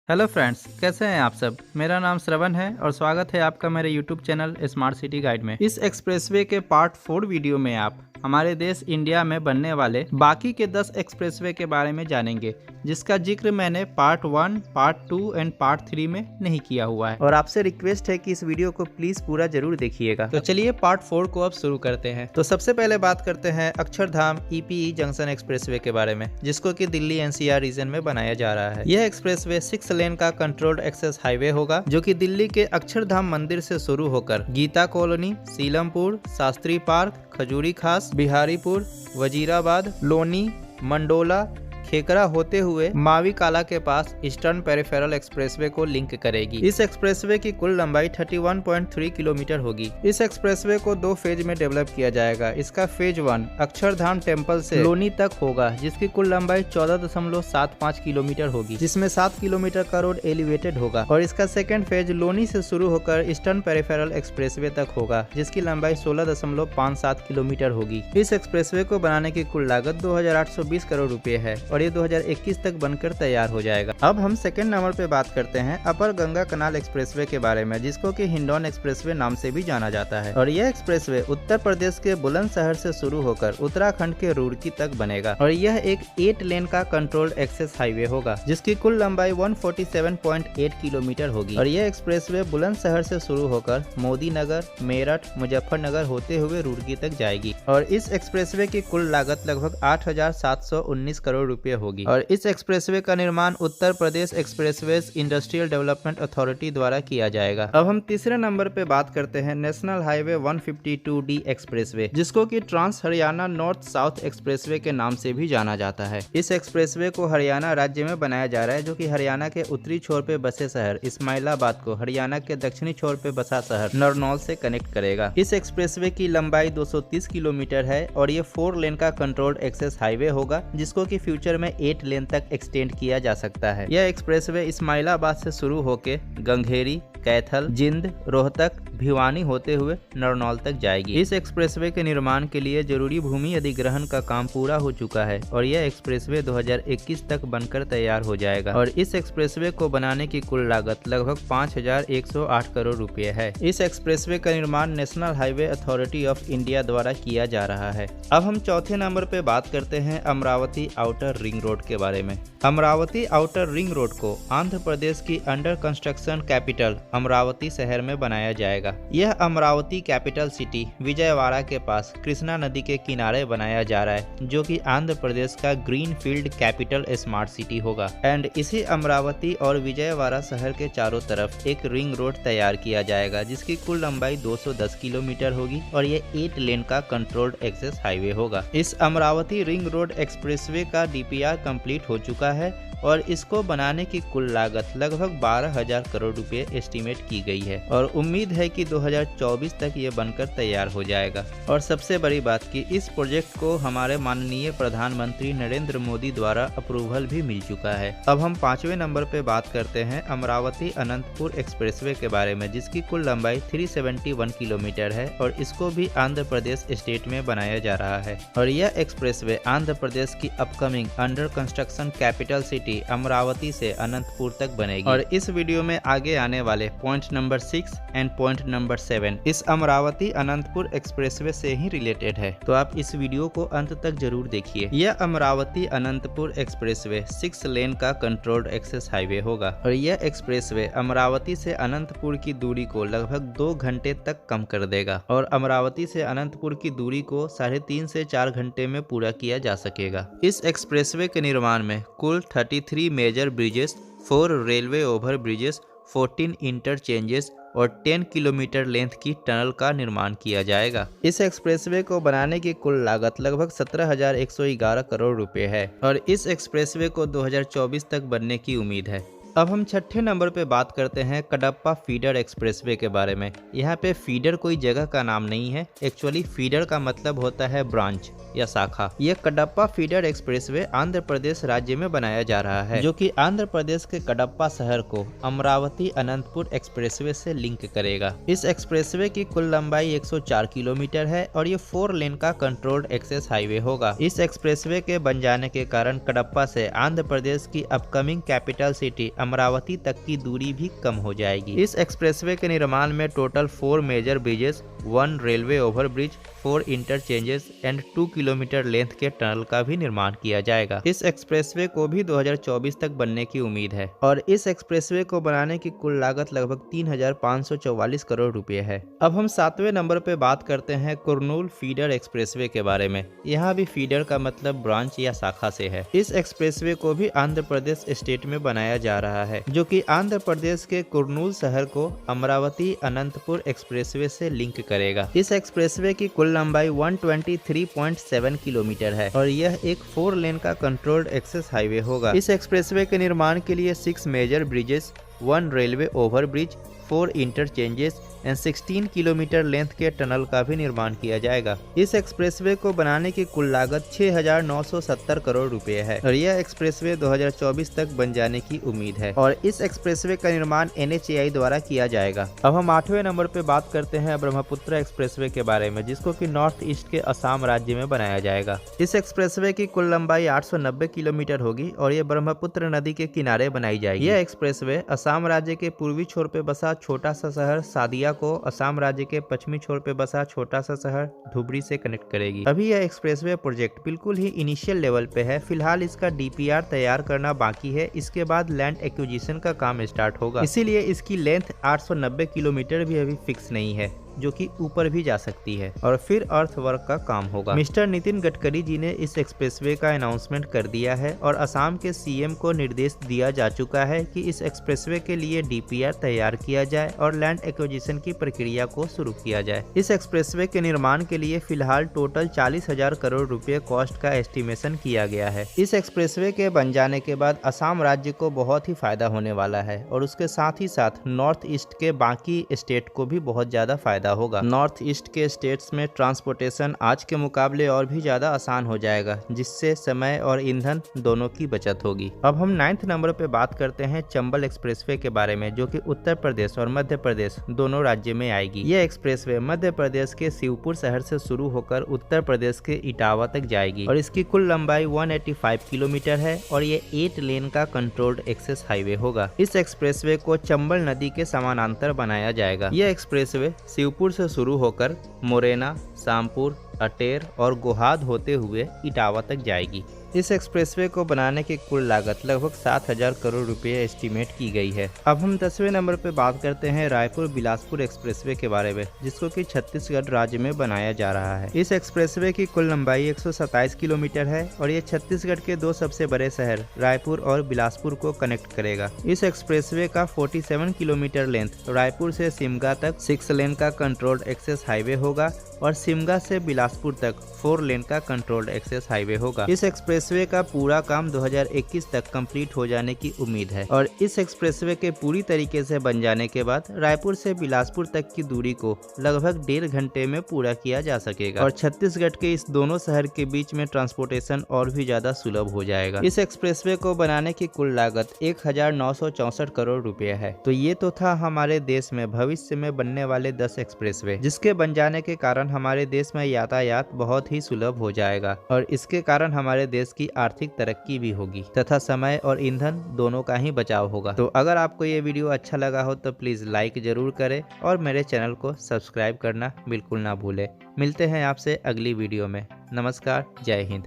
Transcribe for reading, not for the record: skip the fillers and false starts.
Hello friends, कैसे हैं आप सब। मेरा नाम श्रवण है और स्वागत है आपका मेरे YouTube channel smart city guide में। इस एक्सप्रेसवे के पार्ट 4 वीडियो में आप हमारे देश इंडिया में बनने वाले बाकी के 10 एक्सप्रेसवे के बारे में जानेंगे, जिसका जिक्र मैंने पार्ट 1, पार्ट 2 एंड पार्ट 3 में नहीं किया हुआ है और आपसे रिक्वेस्ट है कि इस वीडियो को प्लीज पूरा जरूर देखिएगा। तो चलिए पार्ट 4 को अब शुरू करते हैं। तो सबसे पहले बात करते हैं अक्षरधाम ईपीई जंक्शन एक्सप्रेसवे के बारे में, जिसको कि दिल्ली एनसीआर रीजन में बनाया जा रहा है। यह एक्सप्रेसवे 6 लेन का कंट्रोल्ड एक्सेस हाईवे होगा, जो कि दिल्ली के अक्षरधाम मंदिर से शुरू होकर गीता कॉलोनी, सीलमपुर, शास्त्री पार्क, खजूरी खास, बिहारीपुर, वजीराबाद, लोनी, मंडोला, खेकरा होते हुए मावी काला के पास ईस्टर्न पेरिफेरल एक्सप्रेसवे को लिंक करेगी। इस एक्सप्रेसवे की कुल लंबाई 31.3 किलोमीटर होगी। इस एक्सप्रेसवे को 2 फेज में डेवलप किया जाएगा। इसका फेज 1 अक्षरधाम टेम्पल से लोनी तक होगा, जिसकी कुल लंबाई 14.75 किलोमीटर होगी, जिसमें 7 किलोमीटर का रोड एलिवेटेड होगा। और इसका सेकेंड फेज लोनी से शुरू होकर ईस्टर्न पेरिफेरल एक्सप्रेसवे तक होगा, जिसकी लंबाई 16.57 किलोमीटर होगी। इस एक्सप्रेसवे को बनाने की कुल लागत 2,820 करोड़ रुपए है और ये 2021 तक बनकर तैयार हो जाएगा। अब हम सेकंड नंबर पे बात करते हैं अपर गंगा कनाल एक्सप्रेसवे के बारे में, जिसको कि हिंडौन एक्सप्रेसवे नाम से भी जाना जाता है। और यह एक्सप्रेसवे उत्तर प्रदेश के बुलंदशहर से शुरू होकर उत्तराखंड के रुड़की तक बनेगा और यह एक 8 लेन का कंट्रोल्ड एक्सेस हाईवे होगा, जिसकी कुल लंबाई 147.8 किलोमीटर होगी। और यह एक्सप्रेसवे बुलंदशहर से शुरू होकर मोदी नगर, मेरठ, मुजफ्फरनगर होते हुए रुड़की तक जाएगी। और इस एक्सप्रेसवे की कुल लागत लगभग 8,719 करोड़ रुपए होगी। और इस एक्सप्रेसवे का निर्माण Uttar Pradesh expressways industrial development authority द्वारा किया जाएगा। अब हम तीसरे नंबर पे बात करते हैं नेशनल हाईवे 152D एक्सप्रेसवे, जिसको कि trans Haryana north south expressway के नाम से भी जाना जाता है। इस एक्सप्रेसवे को हरियाणा राज्य में बनाया जा रहा है, जो कि हरियाणा के उत्तरी छोर पे बसे शहर इस्माइलाबाद को हरियाणा के दक्षिणी छोर पे बसा शहर नरनौल से कनेक्ट करेगा। इस एक्सप्रेसवे की लंबाई 230 किलोमीटर है और ये 4 लेन का कंट्रोल्ड एक्सेस हाईवे होगा, जिसको कि फ्यूचर में 8 लेन तक एक्सटेंड किया जा सकता है। यह एक्सप्रेसवे इस्माइलाबाद से शुरू होकर गंगेरी, कैथल, जिंद, रोहतक, भिवानी होते हुए नरनौल तक जाएगी। इस एक्सप्रेसवे के निर्माण के लिए जरूरी भूमि अधिग्रहण का काम पूरा हो चुका है और यह एक्सप्रेसवे 2021 तक बनकर तैयार हो जाएगा। और इस एक्सप्रेसवे को बनाने की कुल लागत लगभग 5,108 करोड़ रुपए है। इस एक्सप्रेसवे का निर्माण national highway authority of India द्वारा किया जा रहा है। अब हम चौथे नंबर पे बात करते हैं अमरावती आउटर रिंग रोड के बारे में। अमरावती आउटर रिंग रोड को आंध्र प्रदेश की अंडर कंस्ट्रक्शन कैपिटल अमरावती शहर में बनाया जाएगा। यह अमरावती कैपिटल सिटी विजयवाड़ा के पास कृष्णा नदी के किनारे बनाया जा रहा है, जो कि आंध्र प्रदेश का green field capital smart city होगा। एंड इसी अमरावती और विजयवाड़ा शहर के चारों तरफ एक रिंग रोड तैयार किया जाएगा, जिसकी कुल लंबाई 210 किलोमीटर होगी और यह 8 लेन का कंट्रोल्ड एक्सेस हाईवे होगा। इस अमरावती रिंग रोड एक्सप्रेसवे का डीपीआर कंप्लीट हो चुका है और इसको बनाने की कुल लागत लगभग 12,000 करोड़ रुपए एस्टीमेट की गई है और उम्मीद है कि 2024 तक ये बनकर तैयार हो जाएगा। और सबसे बड़ी बात कि इस प्रोजेक्ट को हमारे माननीय प्रधानमंत्री नरेंद्र मोदी द्वारा अप्रूवल भी मिल चुका है। अब हम 5वें नंबर पे बात करते हैं अमरावती अनंतपुर एक्सप्रेसवे के बारे में, जिसकी कुल लंबाई 371 किलोमीटर है और इसको भी आंध्र प्रदेश स्टेट में बनाया जा रहा है। और यह एक्सप्रेसवे आंध्र प्रदेश की upcoming under construction capital city Amravati से अनंतपुर तक बनेगी। और इस वीडियो में आगे आने वाले point number 6 and point number 7 इस अमरावती अनंतपुर एक्सप्रेसवे से ही रिलेटेड है, तो आप इस वीडियो को अंत तक जरूर देखिए। यह अमरावती अनंतपुर एक्सप्रेसवे 6 लेन का कंट्रोल्ड एक्सेस हाईवे होगा और यह एक्सप्रेसवे अमरावती से अनंतपुर की दूरी को लगभग 2 घंटे तक कम कर देगा और अमरावती से अनंतपुर की दूरी को 3.5 से 4 घंटे में पूरा किया जा सकेगा। इस एक्सप्रेसवे के निर्माण में कुल 33 major bridges, 4 railway over bridges, 14 interchanges और 10 किलोमीटर लेंथ की टनल का निर्माण किया जाएगा। इस एक्सप्रेसवे को बनाने की कुल लागत लगभग 17,111 करोड़ रुपए है और इस एक्सप्रेसवे को 2024 तक बनने की उम्मीद है। अब हम छठे नंबर पे बात करते हैं कडप्पा फीडर एक्सप्रेसवे के बारे में। यहाँ पे फीडर कोई जगह का नाम नहीं है, एक्चुअली फीडर का मतलब होता है ब्रांच या शाखा। यह कडप्पा फीडर एक्सप्रेसवे आंध्र प्रदेश राज्य में बनाया जा रहा है, जो कि आंध्र प्रदेश के कडप्पा शहर को अमरावती अनंतपुर एक्सप्रेसवे से लिंक करेगा। इस एक्सप्रेसवे की कुल लंबाई 104 किलोमीटर है और ये 4 लेन का कंट्रोल्ड एक्सेस हाईवे होगा। इस एक्सप्रेसवे के बन जाने के कारण कडप्पा से आंध्र प्रदेश की अपकमिंग कैपिटल सिटी अमरावती तक की दूरी भी कम हो जाएगी। इस एक्सप्रेसवे के निर्माण में total 4 major bridges, 1 railway overbridge, 4 interchanges and 2 kilometre length के टनल का भी निर्माण किया जाएगा। इस एक्सप्रेसवे को भी 2024 तक बनने की उम्मीद है और इस एक्सप्रेसवे को बनाने की कुल लागत लगभग 3,544 करोड़ रुपए है। अब हम 7वें नंबर पे बात करते हैं कुरनूल फीडर एक्सप्रेसवे के बारे में। यहाँ भी फीडर का मतलब ब्रांच या शाखा से है। इस एक्सप्रेसवे को भी आंध्र प्रदेश स्टेट में बनाया जा रहा है, जो कि आंध्र प्रदेश के कुरनूल शहर को अमरावती अनंतपुर एक्सप्रेसवे से लिंक करेगा। इस एक्सप्रेसवे की कुल लंबाई 123.7 किलोमीटर है और यह एक 4 लेन का कंट्रोल्ड एक्सेस हाईवे होगा। इस एक्सप्रेसवे के निर्माण के लिए 6 major bridges, 1 railway overbridge, 4 interchanges and 16 kilometre length के टनल का भी निर्माण किया जाएगा। इस एक्सप्रेसवे को बनाने की कुल लागत 6,970 करोड़ रुपए है और यह एक्सप्रेसवे 2024 तक बन जाने की उम्मीद है और इस एक्सप्रेसवे का निर्माण NHAI द्वारा किया जाएगा। अब हम 8वें नंबर पे बात करते हैं ब्रह्मपुत्र एक्सप्रेसवे के बारे में, जिसको कि नॉर्थ ईस्ट के असम राज्य में बनाया जाएगा। इस एक्सप्रेसवे की कुल लंबाई 890 किलोमीटर होगी और ये ब्रह्मपुत्र नदी के किनारे बनाई जाएगी। यह एक्सप्रेसवे असम राज्य के पूर्वी छोर पे बसा छोटा सा शहर सादिया को असम राज्य के पश्चिमी छोर पे बसा छोटा सा शहर धुबरी से कनेक्ट करेगी। अभी यह एक्सप्रेसवे प्रोजेक्ट बिल्कुल ही इनिशियल लेवल पे है। फिलहाल इसका DPR तैयार करना बाकी है। इसके बाद लैंड एक्विजिशन का काम स्टार्ट होगा, इसीलिए इसकी लेंथ 890 किलोमीटर भी अभी फिक्स नहीं है, जो कि ऊपर भी जा सकती है और फिर अर्थ वर्क का काम होगा। मिस्टर नितिन गडकरी जी ने इस एक्सप्रेसवे का अनाउंसमेंट कर दिया है और असम के CM को निर्देश दिया जा चुका है कि इस एक्सप्रेसवे के लिए DPR तैयार किया जाए और लैंड एक्विजिशन की प्रक्रिया को शुरू किया जाए। इस एक्सप्रेसवे के निर्माण के लिए फिलहाल टोटल 40,000 करोड़ रुपए कॉस्ट का एस्टिमेशन किया गया है। इस एक्सप्रेसवे के बन जाने के बाद असम राज्य को बहुत ही फायदा होने वाला है और उसके साथ ही साथ नॉर्थ ईस्ट के बाकी स्टेट को भी बहुत ज्यादा फायदा होगा। नॉर्थ ईस्ट के स्टेट्स में ट्रांसपोर्टेशन आज के मुकाबले और भी ज्यादा आसान हो जाएगा, जिससे समय और ईंधन दोनों की बचत होगी। अब हम 9th नंबर पे बात करते हैं चंबल एक्सप्रेसवे के बारे में, जो कि उत्तर प्रदेश और मध्य प्रदेश दोनों राज्य में आएगी। यह एक्सप्रेसवे मध्य प्रदेश के शिवपुर शहर से शुरू होकर उत्तर प्रदेश के इटावा तक जाएगी और इसकी कुल लंबाई 185 किलोमीटर है और ये 8 लेन का कंट्रोल्ड एक्सेस हाईवे होगा। इस एक्सप्रेसवे को चंबल नदी के समानांतर बनाया जाएगा। यह एक्सप्रेसवे शिवपुर से शुरू होकर मोरेना, शामपुर, अटेर और गोहाद होते हुए इटावा तक जाएगी। इस एक्सप्रेसवे को बनाने की कुल लागत लगभग 7,000 करोड़ रुपए एस्टीमेट की गई है। अब हम 10वें नंबर पे बात करते हैं रायपुर बिलासपुर एक्सप्रेसवे के बारे में, जिसको कि छत्तीसगढ़ राज्य में बनाया जा रहा है। इस एक्सप्रेसवे की कुल लंबाई 127 किलोमीटर है और ये छत्तीसगढ़ के 2 सबसे बड़े शहर रायपुर और बिलासपुर को कनेक्ट करेगा। इस एक्सप्रेसवे का 47 किलोमीटर लेंथ रायपुर से सिमगा तक 6 लेन का कंट्रोल्ड एक्सेस हाईवे होगा और सिमगा से बिलासपुर तक 4 लेन का कंट्रोल्ड एक्सेस हाईवे होगा। इस एक्सप्रेसवे का पूरा काम 2021 तक कंप्लीट हो जाने की उम्मीद है और इस एक्सप्रेसवे के पूरी तरीके से बन जाने के बाद रायपुर से बिलासपुर तक की दूरी को लगभग 1.5 घंटे में पूरा किया जा सकेगा और छत्तीसगढ़ के इस दोनों शहर के बीच में ट्रांसपोर्टेशन और भी ज्यादा सुलभ हो जाएगा। इस एक्सप्रेसवे को बनाने की कुल लागत 1,964 करोड़ रुपए है। तो ये तो था हमारे देश में भविष्य में बनने वाले 10 एक्सप्रेसवे, जिसके बन जाने के कारण हमारे देश में यातायात बहुत ही सुलभ हो जाएगा और इसके कारण हमारे देश की आर्थिक तरक्की भी होगी तथा समय और ईंधन दोनों का ही बचाव होगा। तो अगर आपको ये वीडियो अच्छा लगा हो तो प्लीज लाइक जरूर करें और मेरे चैनल को सब्सक्राइब करना बिल्कुल ना भूलें। मिलते हैं आपसे अगली वीडियो में। नमस्कार, जय हिंद।